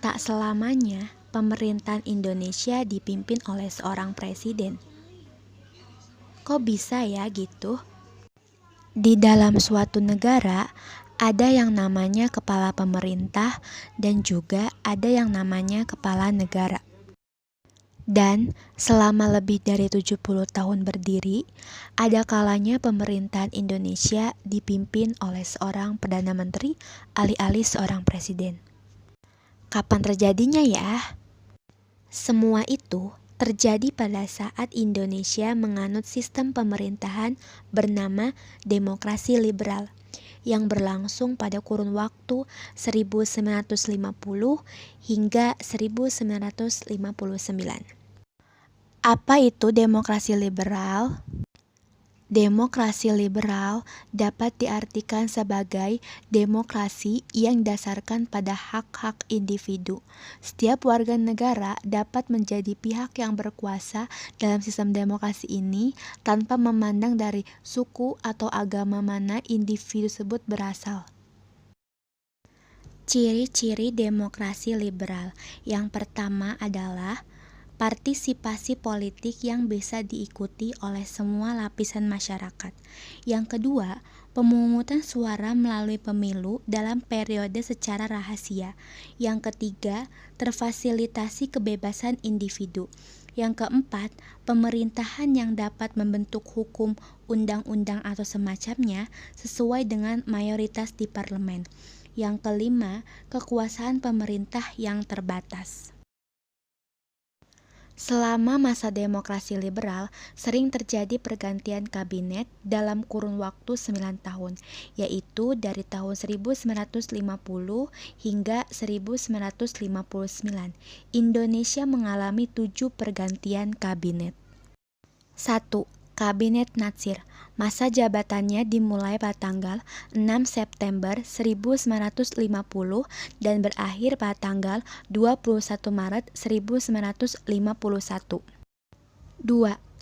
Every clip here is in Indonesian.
Tak selamanya pemerintahan Indonesia dipimpin oleh seorang presiden. Kok bisa ya gitu? Di dalam suatu negara ada yang namanya kepala pemerintah dan juga ada yang namanya kepala negara. Dan selama lebih dari 70 tahun berdiri, ada kalanya pemerintahan Indonesia dipimpin oleh seorang Perdana Menteri alih-alih seorang presiden. Kapan terjadinya ya? Semua itu terjadi pada saat Indonesia menganut sistem pemerintahan bernama demokrasi liberal yang berlangsung pada kurun waktu 1950 hingga 1959. Apa itu demokrasi liberal? Demokrasi liberal dapat diartikan sebagai demokrasi yang didasarkan pada hak-hak individu. Setiap warga negara dapat menjadi pihak yang berkuasa dalam sistem demokrasi ini tanpa memandang dari suku atau agama mana individu tersebut berasal. Ciri-ciri demokrasi liberal yang pertama adalah partisipasi politik yang bisa diikuti oleh semua lapisan masyarakat. Yang kedua, pemungutan suara melalui pemilu dalam periode secara rahasia. Yang ketiga, terfasilitasi kebebasan individu. Yang keempat, pemerintahan yang dapat membentuk hukum, undang-undang atau semacamnya sesuai dengan mayoritas di parlemen. Yang kelima, kekuasaan pemerintah yang terbatas. Selama masa demokrasi liberal, sering terjadi pergantian kabinet dalam kurun waktu 9 tahun, yaitu dari tahun 1950 hingga 1959. Indonesia mengalami 7 pergantian kabinet. 1. Kabinet Natsir. Masa jabatannya dimulai pada tanggal 6 September 1950 dan berakhir pada tanggal 21 Maret 1951. 2.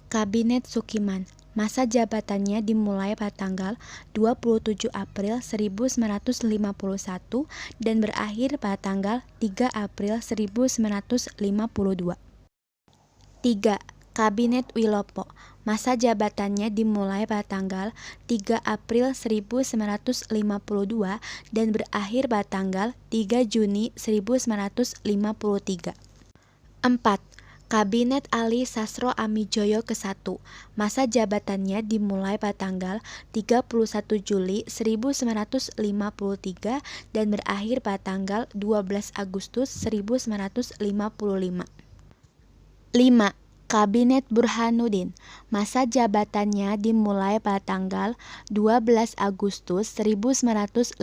Kabinet Sukiman. Masa jabatannya dimulai pada tanggal 27 April 1951 dan berakhir pada tanggal 3 April 1952. 3. Kabinet Wilopo. Masa jabatannya dimulai pada tanggal 3 April 1952 dan berakhir pada tanggal 3 Juni 1953. 4. Kabinet Ali Sastro Amijoyo ke-1. Masa jabatannya dimulai pada tanggal 31 Juli 1953 dan berakhir pada tanggal 12 Agustus 1955. 5. Kabinet Burhanuddin. Masa jabatannya dimulai pada tanggal 12 Agustus 1955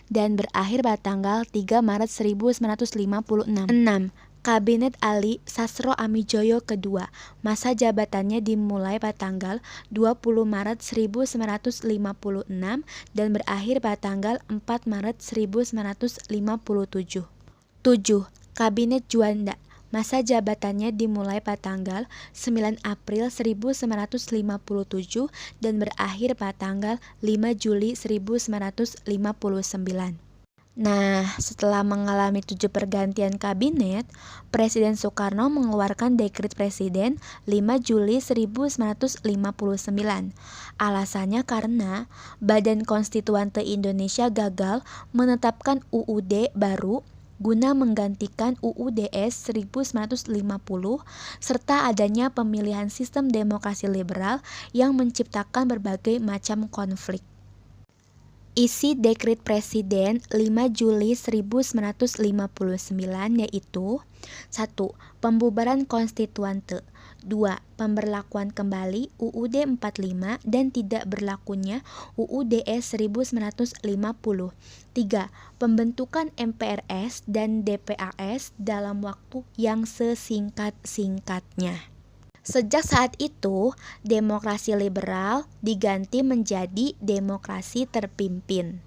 dan berakhir pada tanggal 3 Maret 1956. 6. Kabinet Ali Sastro Amijoyo ke-2. Masa jabatannya dimulai pada tanggal 20 Maret 1956 dan berakhir pada tanggal 4 Maret 1957. 7. Kabinet Juanda. Masa jabatannya dimulai pada tanggal 9 April 1957 dan berakhir pada tanggal 5 Juli 1959. Nah, setelah mengalami 7 pergantian kabinet, Presiden Soekarno mengeluarkan Dekret Presiden 5 Juli 1959. Alasannya karena Badan Konstituante Indonesia gagal menetapkan UUD baru guna menggantikan UUDS 1950 serta adanya pemilihan sistem demokrasi liberal yang menciptakan berbagai macam konflik. Isi Dekret Presiden 5 Juli 1959 yaitu 1. Pembubaran konstituante. 2. Pemberlakuan kembali UUD 45 dan tidak berlakunya UUDS 1950. 3. Pembentukan MPRS dan DPAS dalam waktu yang sesingkat-singkatnya. Sejak saat itu, demokrasi liberal diganti menjadi demokrasi terpimpin.